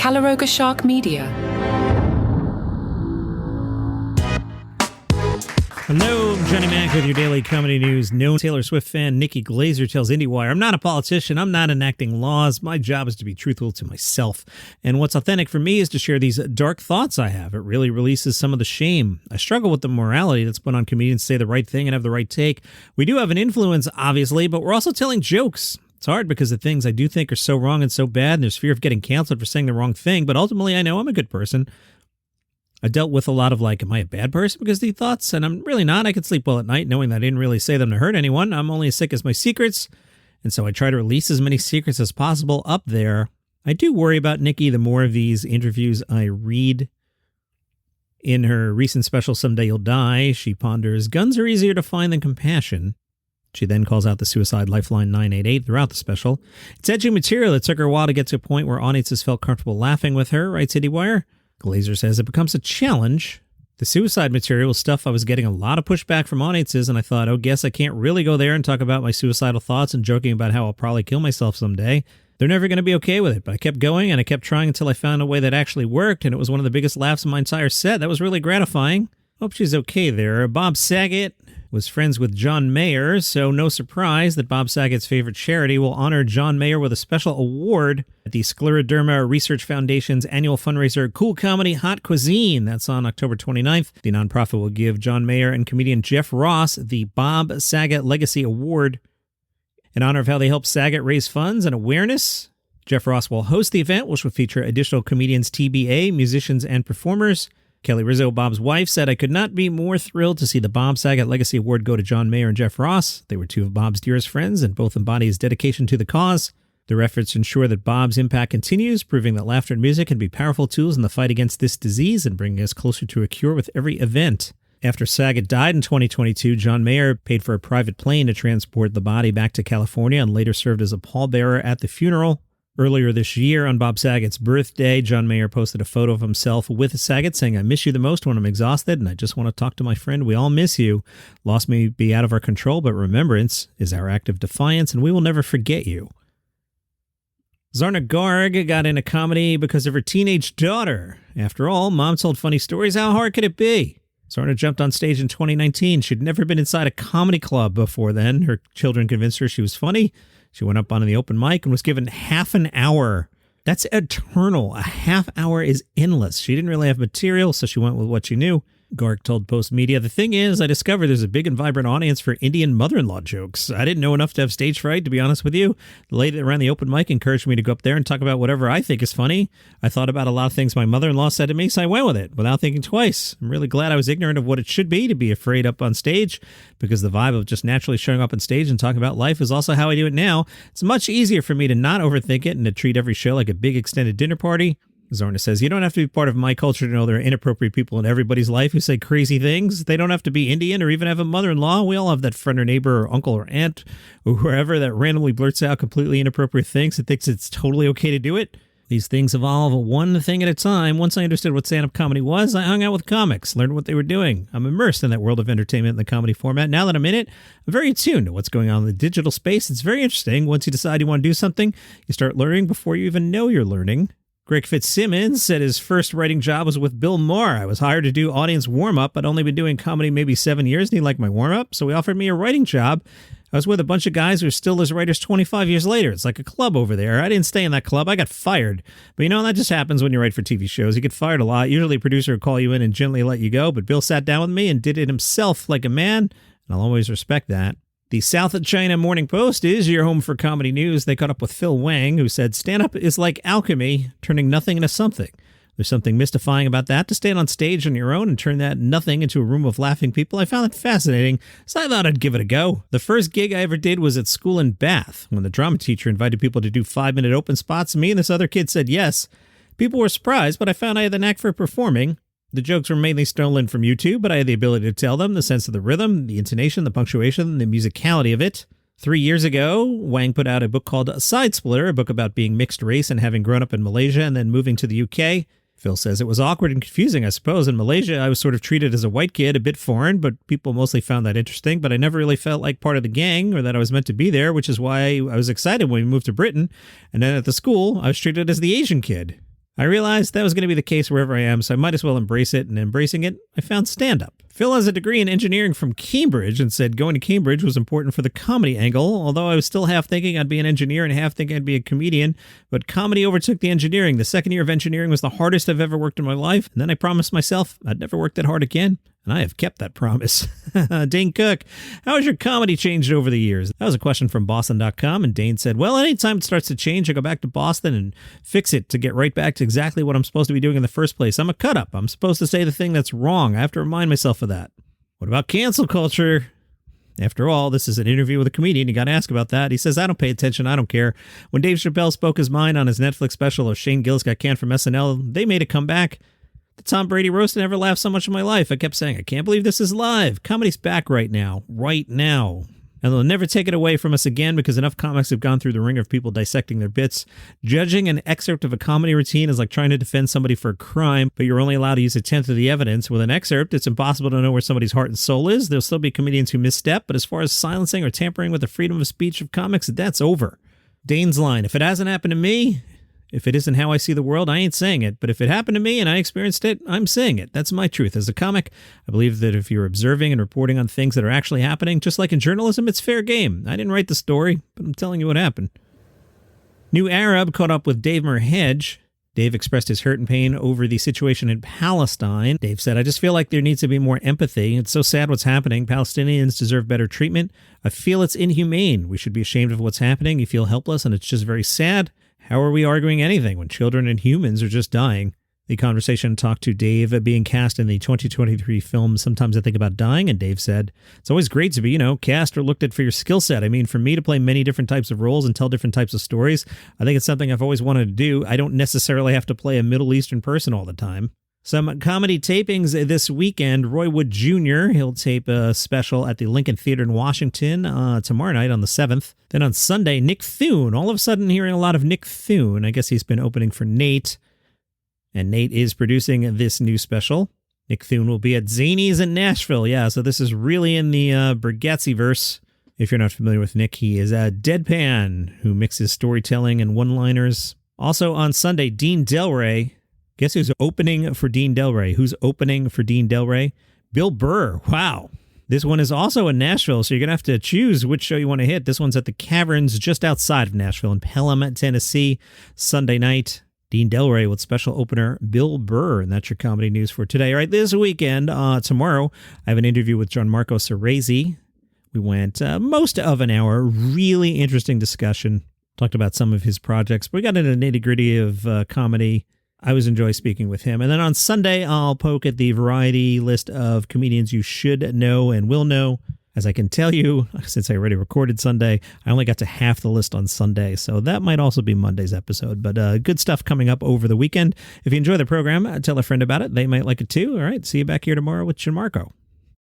Calaroga Shark Media. Hello, I'm Johnny Mac with your daily comedy news. No Taylor Swift fan Nikki Glaser tells IndieWire, I'm not a politician, I'm not enacting laws, my job is to be truthful to myself. And what's authentic for me is to share these dark thoughts I have. It really releases some of the shame. I struggle with the morality that's put on comedians to say the right thing and have the right take. We do have an influence, obviously, but we're also telling jokes. It's hard because the things I do think are so wrong and so bad, and there's fear of getting canceled for saying the wrong thing, but ultimately I know I'm a good person. I dealt with a lot of am I a bad person because of these thoughts? And I'm really not. I could sleep well at night knowing that I didn't really say them to hurt anyone. I'm only as sick as my secrets. And so I try to release as many secrets as possible up there. I do worry about Nikki the more of these interviews I read. In her recent special, Someday You'll Die, she ponders, guns are easier to find than compassion. She then calls out the Suicide Lifeline 988 throughout the special. It's edgy material that took her a while to get to a point where audiences felt comfortable laughing with her, writes IndieWire. Glaser says it becomes a challenge. The suicide material was stuff I was getting a lot of pushback from audiences, and I thought, guess I can't really go there and talk about my suicidal thoughts and joking about how I'll probably kill myself someday. They're never going to be okay with it, but I kept going, and I kept trying until I found a way that actually worked, and it was one of the biggest laughs in my entire set. That was really gratifying. Hope she's okay there. Bob Saget was friends with John Mayer, so no surprise that Bob Saget's favorite charity will honor John Mayer with a special award at the Scleroderma Research Foundation's annual fundraiser Cool Comedy Hot Cuisine. That's on October 29th. The nonprofit will give John Mayer and comedian Jeff Ross the Bob Saget Legacy Award in honor of how they helped Saget raise funds and awareness. Jeff Ross will host the event, which will feature additional comedians, TBA, musicians, and performers. Kelly Rizzo, Bob's wife, said, I could not be more thrilled to see the Bob Saget Legacy Award go to John Mayer and Jeff Ross. They were two of Bob's dearest friends and both embody his dedication to the cause. Their efforts ensure that Bob's impact continues, proving that laughter and music can be powerful tools in the fight against this disease and bringing us closer to a cure with every event. After Saget died in 2022, John Mayer paid for a private plane to transport the body back to California and later served as a pallbearer at the funeral. Earlier this year, on Bob Saget's birthday, John Mayer posted a photo of himself with Saget saying, I miss you the most when I'm exhausted, and I just want to talk to my friend. We all miss you. Loss may be out of our control, but remembrance is our act of defiance, and we will never forget you. Zarna Garg got into comedy because of her teenage daughter. After all, mom told funny stories. How hard could it be? Zarna jumped on stage in 2019. She'd never been inside a comedy club before then. Her children convinced her she was funny. She went up on the open mic and was given half an hour. That's eternal. A half hour is endless. She didn't really have material, so she went with what she knew. Garg told Post Media, the thing is, I discovered there's a big and vibrant audience for Indian mother-in-law jokes. I didn't know enough to have stage fright, to be honest with you. The lady that ran the open mic encouraged me to go up there and talk about whatever I think is funny. I thought about a lot of things my mother-in-law said to me, so I went with it without thinking twice. I'm really glad I was ignorant of what it should be to be afraid up on stage, because the vibe of just naturally showing up on stage and talking about life is also how I do it now. It's much easier for me to not overthink it and to treat every show like a big extended dinner party. Zarna says, you don't have to be part of my culture to know there are inappropriate people in everybody's life who say crazy things. They don't have to be Indian or even have a mother-in-law. We all have that friend or neighbor or uncle or aunt or whoever that randomly blurts out completely inappropriate things and thinks it's totally okay to do it. These things evolve one thing at a time. Once I understood what stand-up comedy was, I hung out with comics, learned what they were doing. I'm immersed in that world of entertainment in the comedy format. Now that I'm in it, I'm very attuned to what's going on in the digital space. It's very interesting. Once you decide you want to do something, you start learning before you even know you're learning. Greg Fitzsimmons said his first writing job was with Bill Maher. I was hired to do audience warm-up. I'd only been doing comedy maybe 7 years, and he liked my warm-up, so he offered me a writing job. I was with a bunch of guys who are still as writers 25 years later. It's like a club over there. I didn't stay in that club. I got fired. But that just happens when you write for TV shows. You get fired a lot. Usually a producer will call you in and gently let you go, but Bill sat down with me and did it himself like a man, and I'll always respect that. The South China Morning Post is your home for comedy news. They caught up with Phil Wang, who said, stand-up is like alchemy, turning nothing into something. There's something mystifying about that, to stand on stage on your own and turn that nothing into a room of laughing people. I found it fascinating, so I thought I'd give it a go. The first gig I ever did was at school in Bath, when the drama teacher invited people to do 5-minute open spots. Me and this other kid said yes. People were surprised, but I found I had the knack for performing. The jokes were mainly stolen from YouTube, but I had the ability to tell them, the sense of the rhythm, the intonation, the punctuation, the musicality of it. 3 years ago, Wang put out a book called Side Splitter, a book about being mixed race and having grown up in Malaysia and then moving to the UK. Phil says it was awkward and confusing, I suppose. In Malaysia, I was sort of treated as a white kid, a bit foreign, but people mostly found that interesting. But I never really felt like part of the gang or that I was meant to be there, which is why I was excited when we moved to Britain. And then at the school, I was treated as the Asian kid. I realized that was going to be the case wherever I am, so I might as well embrace it, and embracing it, I found stand-up. Phil has a degree in engineering from Cambridge and said going to Cambridge was important for the comedy angle, although I was still half thinking I'd be an engineer and half thinking I'd be a comedian, but comedy overtook the engineering. The second year of engineering was the hardest I've ever worked in my life, and then I promised myself I'd never work that hard again, and I have kept that promise. Dane Cook, how has your comedy changed over the years? That was a question from Boston.com, and Dane said, well, anytime it starts to change, I go back to Boston and fix it to get right back to exactly what I'm supposed to be doing in the first place. I'm a cut-up. I'm supposed to say the thing that's wrong. I have to remind myself of that. What about cancel culture? After all, this is an interview with a comedian. You got to ask about that. He says, I don't pay attention. I don't care. When Dave Chappelle spoke his mind on his Netflix special, or Shane Gillis got canned from SNL, they made a comeback. The Tom Brady roast, I never laughed so much in my life. I kept saying, I can't believe this is live. Comedy's back right now. Right now. And they'll never take it away from us again because enough comics have gone through the ringer of people dissecting their bits. Judging an excerpt of a comedy routine is like trying to defend somebody for a crime, but you're only allowed to use a tenth of the evidence. With an excerpt, it's impossible to know where somebody's heart and soul is. There'll still be comedians who misstep, but as far as silencing or tampering with the freedom of speech of comics, that's over. Dane's line, if it hasn't happened to me, if it isn't how I see the world, I ain't saying it. But if it happened to me and I experienced it, I'm saying it. That's my truth. As a comic, I believe that if you're observing and reporting on things that are actually happening, just like in journalism, it's fair game. I didn't write the story, but I'm telling you what happened. New Arab caught up with Dave Merheje. Dave expressed his hurt and pain over the situation in Palestine. Dave said, I just feel like there needs to be more empathy. It's so sad what's happening. Palestinians deserve better treatment. I feel it's inhumane. We should be ashamed of what's happening. You feel helpless, and it's just very sad. How are we arguing anything when children and humans are just dying? The conversation talked to Dave being cast in the 2023 film Sometimes I Think About Dying, and Dave said, it's always great to be, cast or looked at for your skill set. I mean, for me to play many different types of roles and tell different types of stories, I think it's something I've always wanted to do. I don't necessarily have to play a Middle Eastern person all the time. Some comedy tapings this weekend. Roy Wood Jr., he'll tape a special at the Lincoln Theater in Washington tomorrow night on the 7th. Then on Sunday, Nick Thune. All of a sudden hearing a lot of Nick Thune. I guess he's been opening for Nate. And Nate is producing this new special. Nick Thune will be at Zanies in Nashville. Yeah, so this is really in the Bergazzi-verse. If you're not familiar with Nick, he is a deadpan who mixes storytelling and one-liners. Also on Sunday, Dean Delray. Guess who's opening for Dean Delray? Who's opening for Dean Delray? Bill Burr. Wow. This one is also in Nashville, so you're going to have to choose which show you want to hit. This one's at the Caverns just outside of Nashville in Pelham, Tennessee, Sunday night. Dean Delray with special opener Bill Burr, and that's your comedy news for today. All right, this weekend, tomorrow, I have an interview with Gianmarco Soresi. We went most of an hour. Really interesting discussion. Talked about some of his projects, but we got into the nitty-gritty of comedy. I always enjoy speaking with him. And then on Sunday, I'll poke at the variety list of comedians you should know and will know. As I can tell you, since I already recorded Sunday, I only got to half the list on Sunday, so that might also be Monday's episode. But good stuff coming up over the weekend. If you enjoy the program, tell a friend about it. They might like it too. All right, see you back here tomorrow with Gianmarco.